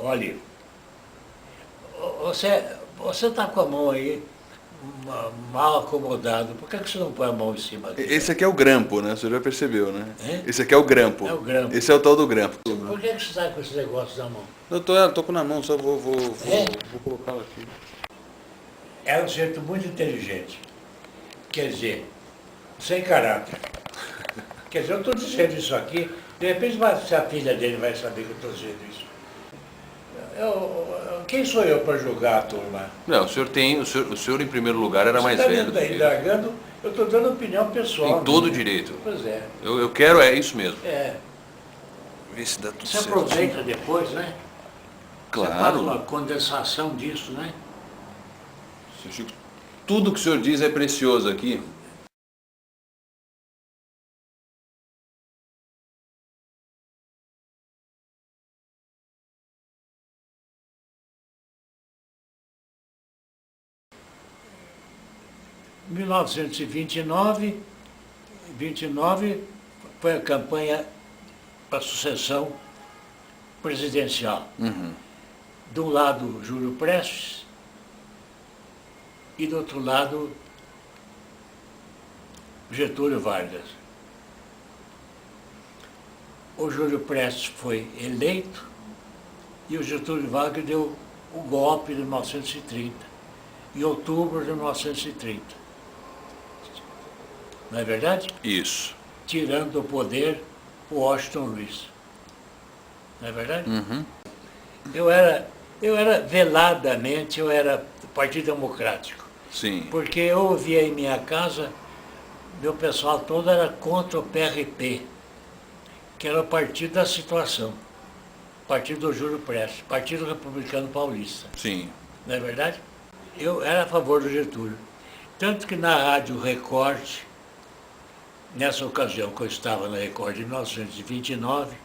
Olha, você está com a mão aí mal acomodado. Por que você não põe a mão em cima aqui? Esse aqui é o grampo, né? Você já percebeu, né? É? Esse aqui é o grampo. É o grampo. Esse é o tal do grampo. Por que você está com esse negócio na mão? Eu tô com na mão, só vou É? vou colocá-lo aqui. É um jeito muito inteligente. Quer dizer, sem caráter. Quer dizer, eu estou dizendo isso aqui, de repente se a filha dele vai saber que eu estou dizendo isso. Quem sou eu para julgar a turma? Não, o senhor em primeiro lugar era mais velho. Você está indagando, eu estou dando opinião pessoal. Tem todo o minha. direito. Pois é. Eu quero, é isso mesmo. É. Vê se dá tudo Você certo. aproveita depois, né? Você faz Claro. uma condensação disso, né? Seu Chico, tudo que o senhor diz é precioso aqui. Em 1929, 29 foi a campanha para a sucessão presidencial. De um lado, Júlio Prestes, e do outro lado, Getúlio Vargas. O Júlio Prestes foi eleito e o Getúlio Vargas deu o golpe de 1930, em outubro de 1930. Não é verdade? Isso. Tirando do poder o Washington Luiz. Não é verdade? Eu era veladamente, eu era do Partido Democrático. Sim. Porque eu ouvia em minha casa, meu pessoal todo era contra o PRP, que era o Partido da Situação. Partido do Júlio Prestes, Partido Republicano Paulista. Sim. Não é verdade? Eu era a favor do Getúlio. Tanto que na Rádio Record, nessa ocasião que eu estava na Record, em 1929,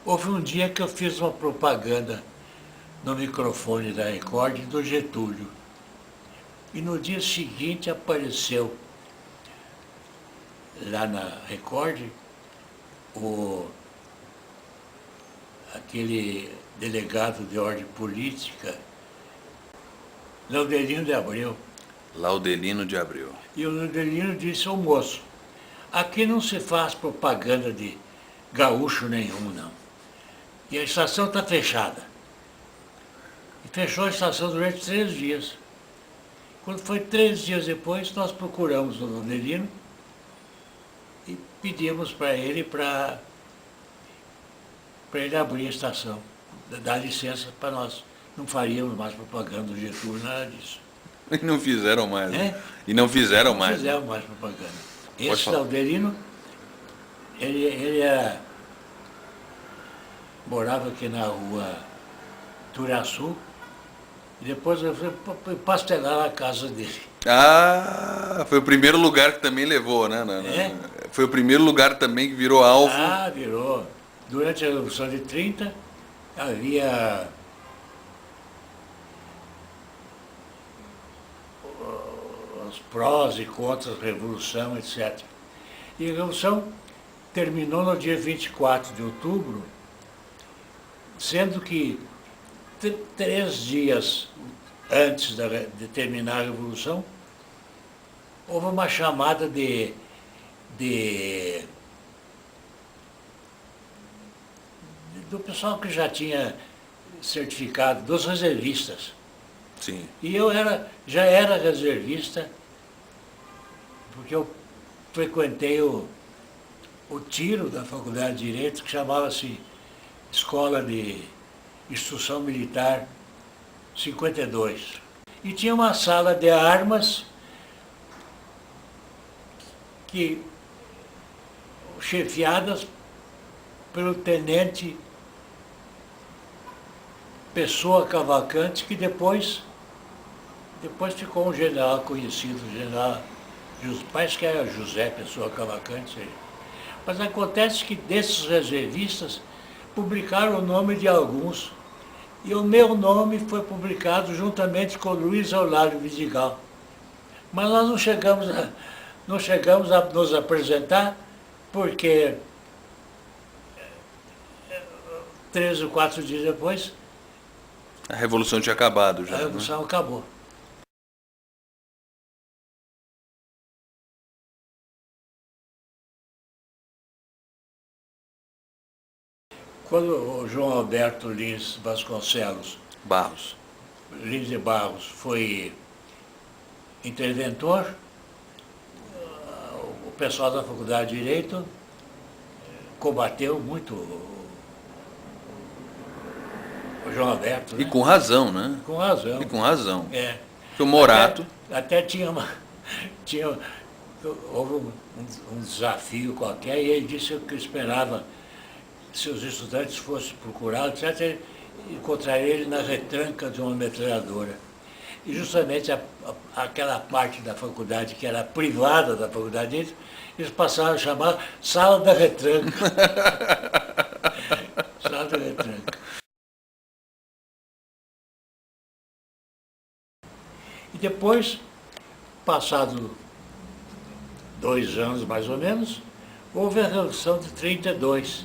houve um dia que eu fiz uma propaganda no microfone da Record do Getúlio. E no dia seguinte apareceu lá na Record aquele delegado de ordem política, Laudelino de Abreu. Laudelino de Abreu. E o Laudelino disse ao moço, aqui não se faz propaganda de gaúcho nenhum, não. E a estação está fechada. E fechou a estação durante 3 dias. Quando foi 3 dias depois, nós procuramos o Laudelino e pedimos para ele ele abrir a estação, dar licença para nós. Não faríamos mais propaganda do Getúlio, nada disso. E não fizeram mais. É? Né? E não fizeram mais. Não fizeram mais propaganda. Pode Esse falar. Laudelino, ele morava aqui na rua Turaçu, e depois eu fui pastelar a casa dele. Ah, foi o primeiro lugar que também levou, né? É? Foi o primeiro lugar também que virou alvo. Ah, virou. Durante a Revolução de 30, havia os prós e contras da Revolução, etc. E a Revolução terminou no dia 24 de outubro, sendo que 3 dias antes de terminar a Revolução, houve uma chamada do pessoal que já tinha certificado, dos reservistas. Sim. E eu já era reservista, porque eu frequentei o tiro da Faculdade de Direito, que chamava-se Escola de Instrução Militar 52. E tinha uma sala de armas chefiadas pelo tenente Pessoa Cavalcante, que depois ficou um general conhecido, parece que era José Pessoa Cavalcante. Mas acontece que desses reservistas publicaram o nome de alguns, e o meu nome foi publicado juntamente com Luiz Eulário Vidigal. Mas nós não chegamos a nos apresentar, porque 3 ou 4 dias depois, A Revolução tinha acabado já. a Revolução acabou. Quando o João Alberto Lins Vasconcelos, Barros. Lins de Barros, foi interventor, o pessoal da Faculdade de Direito combateu muito o João Alberto, E né? com razão, né? Com razão. E com razão. É. Porque o Morato... Até houve um desafio qualquer e ele disse que esperava, se os estudantes fossem procurar, etc., encontrar ele na retranca de uma metralhadora. E justamente aquela parte da faculdade que era privada da faculdade, eles passaram a chamar Sala da Retranca. Sala da Retranca. E depois, passado 2 anos mais ou menos, houve a Revolução de 32,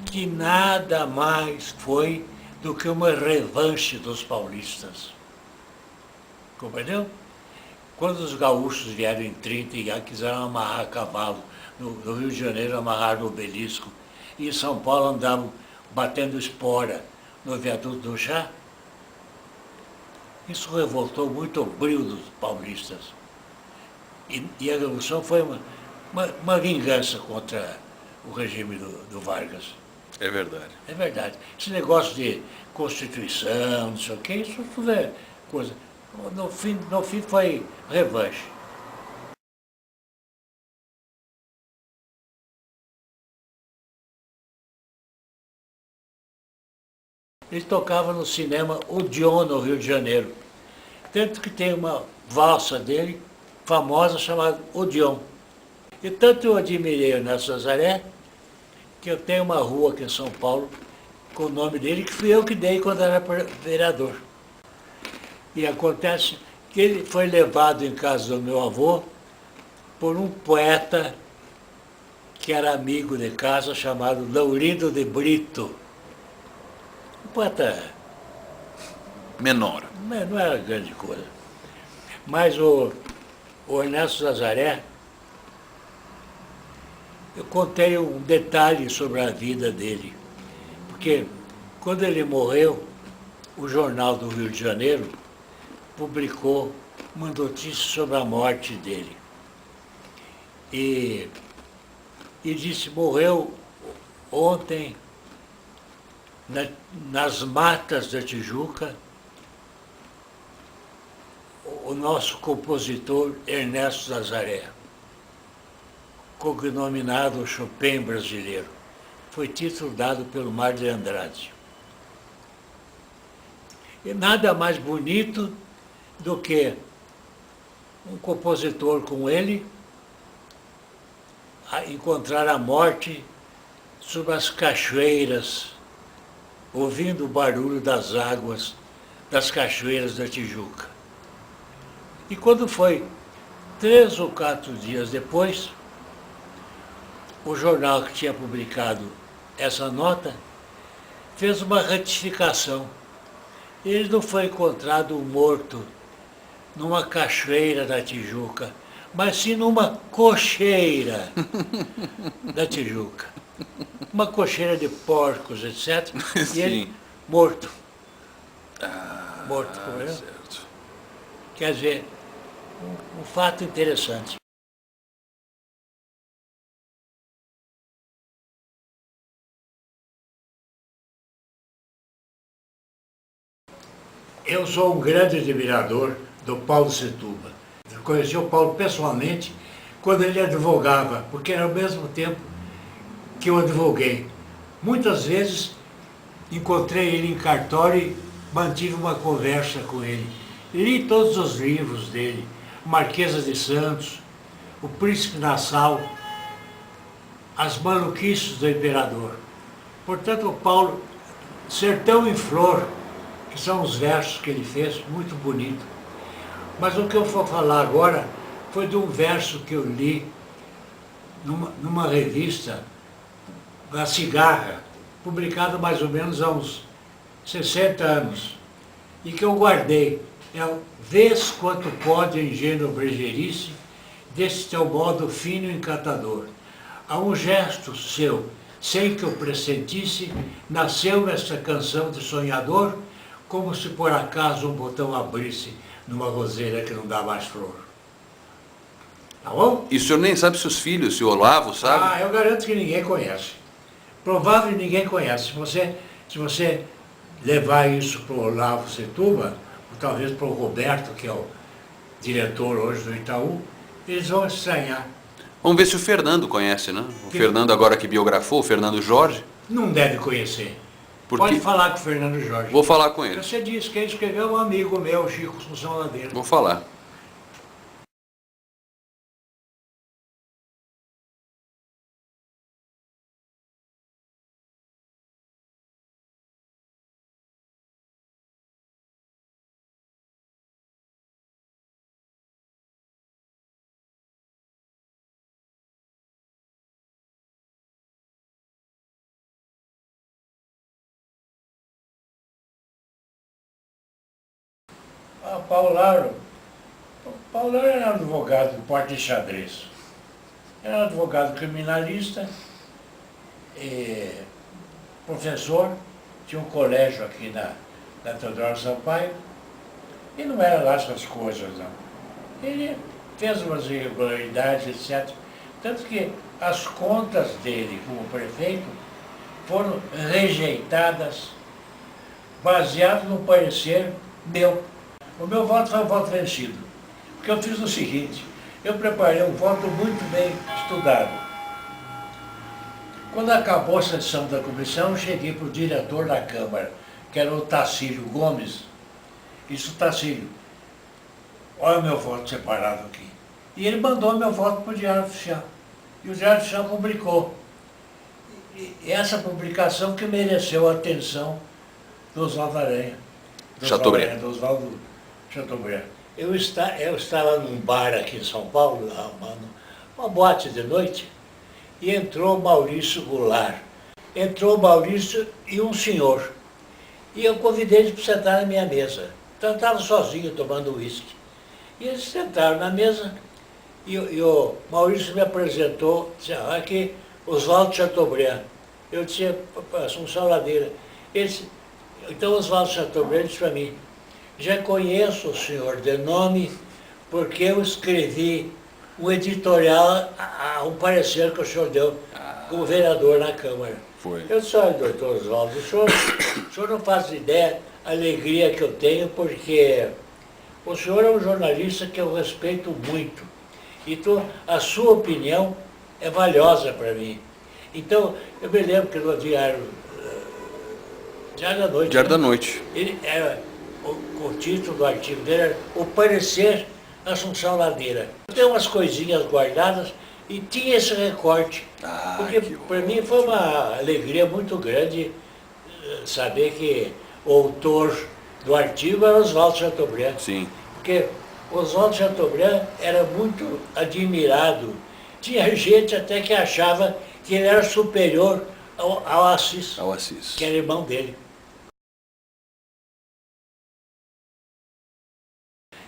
que nada mais foi do que uma revanche dos paulistas. Compreendeu? Quando os gaúchos vieram em 30 e quiseram amarrar cavalo, no Rio de Janeiro amarraram o obelisco, e em São Paulo andavam batendo espora no viaduto do Chá, isso revoltou muito o brio dos paulistas. E a Revolução foi uma vingança contra o regime do Vargas. É verdade. É verdade. Esse negócio de Constituição, não sei o quê, isso tudo é coisa. No fim foi revanche. Ele tocava no cinema Odeon, no Rio de Janeiro. Tanto que tem uma valsa dele, famosa, chamada Odeon. E tanto eu admirei o Ernesto Nazaré, que eu tenho uma rua aqui em São Paulo com o nome dele, que fui eu que dei quando era vereador. E acontece que ele foi levado em casa do meu avô por um poeta que era amigo de casa, chamado Laurindo de Brito. Um poeta Menor. não era grande coisa. Mas o Ernesto Nazaré, eu contei um detalhe sobre a vida dele. Porque quando ele morreu, o Jornal do Rio de Janeiro publicou uma notícia sobre a morte dele. E disse, morreu ontem nas matas da Tijuca o nosso compositor Ernesto Nazaré, cognominado Chopin brasileiro. Foi título dado pelo Mário de Andrade. E nada mais bonito do que um compositor como ele a encontrar a morte sob as cachoeiras, ouvindo o barulho das águas das cachoeiras da Tijuca. E quando foi 3 ou 4 dias depois, o jornal que tinha publicado essa nota fez uma retificação. Ele não foi encontrado morto numa cachoeira da Tijuca, mas sim numa cocheira da Tijuca. Uma cocheira de porcos, etc. E ele morto. Morto, compreendeu? Certo. Quer dizer, um fato interessante. Eu sou um grande admirador do Paulo Setúbal. Eu conheci o Paulo pessoalmente quando ele advogava, porque era ao mesmo tempo que eu advoguei. Muitas vezes encontrei ele em cartório e mantive uma conversa com ele. Li todos os livros dele, Marquesa de Santos, O Príncipe Nassau, As Maluquices do Imperador. Portanto, o Paulo, Sertão em Flor, que são os versos que ele fez, muito bonito. Mas o que eu vou falar agora foi de um verso que eu li numa revista, A Cigarra, publicado mais ou menos há uns 60 anos, e que eu guardei. É o Vês quanto pode a ingênua brejerice desse teu modo fino e encantador. A um gesto seu, sem que eu pressentisse, nasceu esta canção de sonhador, como se por acaso um botão abrisse numa roseira que não dá mais flor. Tá bom? E o senhor nem sabe se os filhos, se o Olavo sabe? Ah, eu garanto que ninguém conhece. Provável que ninguém conhece. Se você levar isso para o Olavo Setúbal, ou talvez para o Roberto, que é o diretor hoje do Itaú, eles vão estranhar. Vamos ver se o Fernando conhece, né? O Fernando agora que biografou, o Fernando Jorge. Não deve conhecer. Porque... Pode falar com o Fernando Jorge. Vou falar com ele. Você disse que ele escreveu um amigo meu, Chico Assunção Ladeira. Vou falar. Ah, Paulo Lauro era um advogado de porte de xadrez. Era um advogado criminalista, professor, tinha um colégio aqui na Teodoro Sampaio, e não era lá essas coisas, não. Ele fez umas irregularidades, etc. Tanto que as contas dele como prefeito foram rejeitadas, baseado no parecer meu. O meu voto foi um voto vencido, porque eu fiz o seguinte: eu preparei um voto muito bem estudado. Quando acabou a sessão da comissão, eu cheguei para o diretor da Câmara, que era o Tacílio Gomes. Isso, Tacílio, olha o meu voto separado aqui. E ele mandou meu voto para o Diário Oficial. E o Diário Oficial publicou. E essa publicação que mereceu a atenção do Oswaldo Aranha. Chateaubriand. Do Oswaldo Chateaubriand. Eu estava num bar aqui em São Paulo, uma boate de noite, e entrou Maurício Goulart. Entrou Maurício e um senhor. E eu convidei eles para sentar na minha mesa. Então eu estava sozinho tomando uísque. E eles sentaram na mesa e o Maurício me apresentou, disse, aqui, Oswaldo Chateaubriand. Eu disse, Assunção Ladeira. Ele disse, então Oswaldo Chateaubriand disse para mim, já conheço o senhor de nome porque eu escrevi um editorial a um parecer que o senhor deu como vereador na Câmara. Foi. Eu disse, olha, doutor Oswaldo, o senhor não faz ideia da alegria que eu tenho, porque o senhor é um jornalista que eu respeito muito. Então, a sua opinião é valiosa para mim. Então, eu me lembro que no Diário da Noite... Diário da Noite. Ele era, o título do artigo dele era O Parecer Assunção Ladeira. Tem umas coisinhas guardadas e tinha esse recorte. Porque para mim foi uma alegria muito grande saber que o autor do artigo era Oswaldo Chateaubriand. Sim. Porque Oswaldo Chateaubriand era muito admirado. Tinha gente até que achava que ele era superior ao Assis, Ao Assis. que era irmão dele.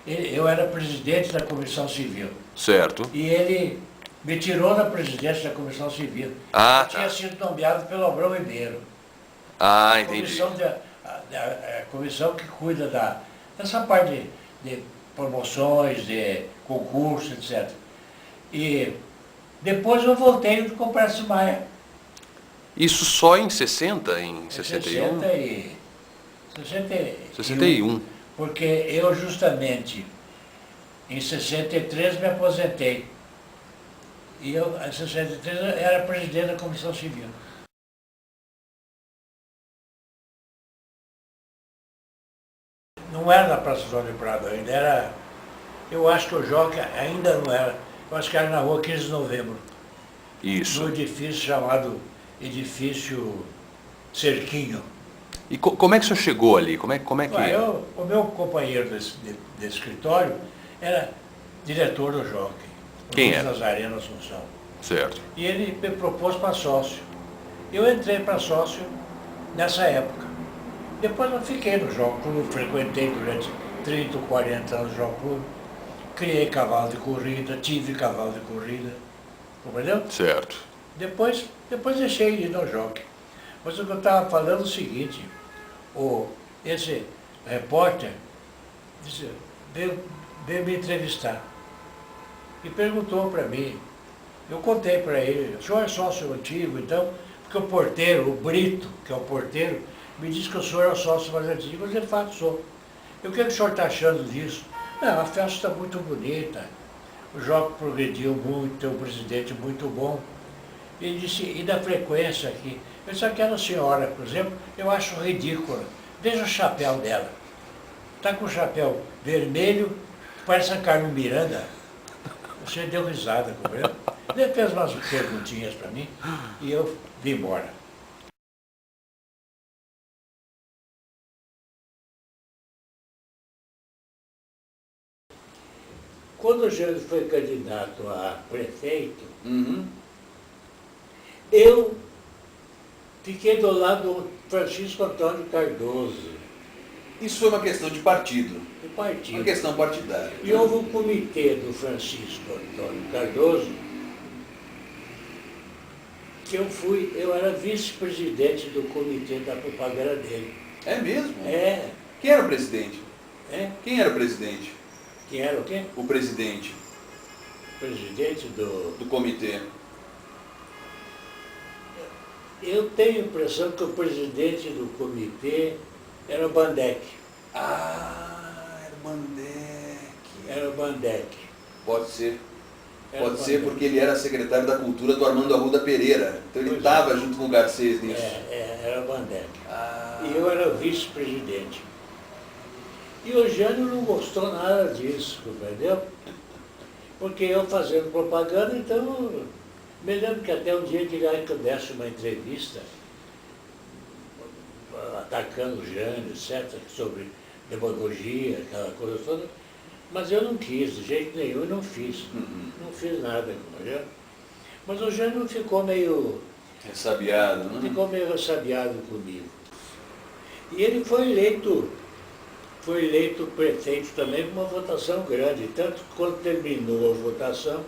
Eu era presidente da Comissão Civil. Certo. E ele me tirou da presidência da Comissão Civil. Ah, Eu tinha sido nomeado pelo Abrão Ribeiro. Ah, entendi. A comissão que cuida dessa parte de promoções, de concursos, etc. E depois eu voltei com o Prestes Maia. Isso só em 60, em 61? 61. Porque eu justamente, em 63, me aposentei. E eu, em 63, eu era presidente da Comissão Civil. Não era na Praça João de Prado ainda, era... Eu acho que o Joca ainda não era. Eu acho que era na rua 15 de Novembro. Isso. No edifício chamado Edifício Cerquinho. E como é que o senhor chegou ali? Como é que... O meu companheiro desse escritório era diretor do Jockey. Quem era? Nazareno Assunção. Certo. E ele me propôs para sócio. Eu entrei para sócio nessa época. Depois eu fiquei no Jogo Clube, frequentei durante 30 ou 40 anos o Jogo Clube, criei cavalo de corrida, tive cavalo de corrida, compreendeu? Certo. Depois deixei de ir no jockey. Mas o que eu estava falando é o seguinte, esse repórter veio me entrevistar e perguntou para mim, eu contei para ele, o senhor é sócio antigo, então, porque o porteiro, o Brito, que é o porteiro, me disse que o senhor é o sócio mais antigo, mas de fato sou. Eu, o que o senhor está achando disso? Não, a festa está muito bonita, o jogo progrediu muito, tem um presidente muito bom. Ele disse, e da frequência aqui? Eu disse, aquela senhora, por exemplo, eu acho ridícula. Veja o chapéu dela. Está com o chapéu vermelho, parece a Carmen Miranda. Você deu risada, compreendeu? Ele fez umas perguntinhas para mim e eu vim embora. Quando o Jânio foi candidato a prefeito, eu fiquei do lado do Francisco Antônio Cardoso, Isso foi uma questão de partido, do partido. uma questão partidária. E houve um comitê do Francisco Antônio Cardoso, que eu era vice-presidente do comitê da propaganda dele. É mesmo? É. Quem era o presidente? É? Quem era o presidente? Quem era o quê? O presidente Presidente do comitê. Eu tenho a impressão que o presidente do comitê era o Bandec. Ah, era Bandec. Era o Bandec. Pode ser. Era Pode o ser Bandec. porque ele era secretário da Cultura do Armando Arruda Pereira. Então ele Pois estava é. junto com o Garcês nisso. Era o Bandec. Ah. E eu era vice-presidente. E o Jânio não gostou nada disso, entendeu? Porque eu fazendo propaganda, então, me lembro que até um dia que eu desse uma entrevista, atacando o Jânio, etc., sobre demagogia, aquela coisa toda, mas eu não quis, de jeito nenhum, e não fiz. Não fiz nada, entendeu? Mas o Jânio ficou meio Ressabiado, né? ficou meio ressabiado comigo. E ele foi eleito prefeito também com uma votação grande, tanto que quando terminou a votação,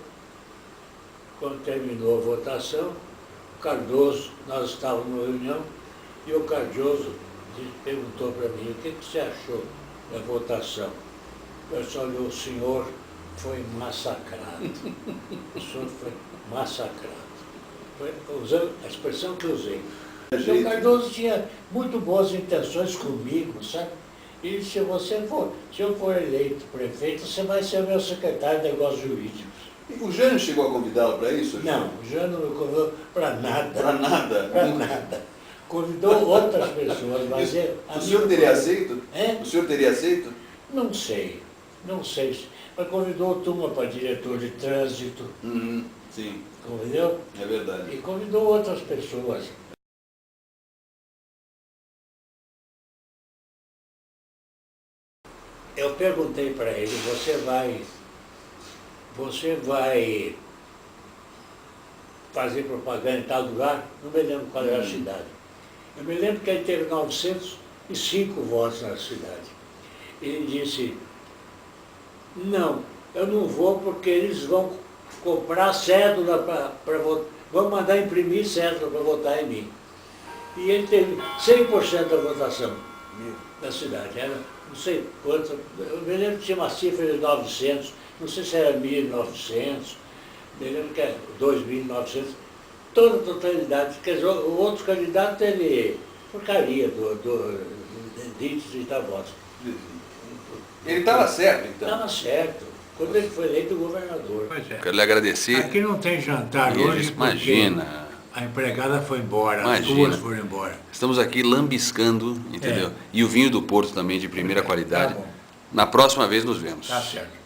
o Cardoso, nós estávamos numa reunião, e o Cardoso perguntou para mim, o que você achou da votação? Eu só olhei, o senhor foi massacrado. O senhor foi massacrado. Foi usando a expressão que eu usei. O Cardoso tinha muito boas intenções comigo, sabe? E se eu for eleito prefeito, você vai ser meu secretário de negócios jurídicos. E o Jânio chegou a convidá-lo para isso? Não, o Jânio não me convidou para nada. Para nada? Para nada. Convidou outras pessoas, mas o senhor teria aceito? É? O senhor teria aceito? Não sei. Mas convidou turma para diretor de trânsito, Sim, entendeu? é verdade. E convidou outras pessoas. Eu perguntei para ele, você vai fazer propaganda em tal lugar? Não me lembro qual era a cidade. Eu me lembro que ele teve 905 votos na cidade. Ele disse, não, eu não vou porque eles vão comprar cédula para votar, vão mandar imprimir cédula para votar em mim. E ele teve 100% da votação da cidade. Era não sei quanto, eu me lembro que tinha uma cifra de 900, não sei se era 1.900, me lembro que era 2.900, toda a totalidade. Quer dizer, o outro candidato teve porcaria de 20, 30 votos. Ele estava certo, então? Estava certo. Quando ele foi eleito governador. Quero lhe agradecer. Aqui não tem jantar E hoje imagina. a empregada foi embora, Imagina. as duas foram embora. Estamos aqui lambiscando, entendeu? É. E o vinho do Porto também de primeira qualidade. Tá bom. Na próxima vez nos vemos. Tá certo.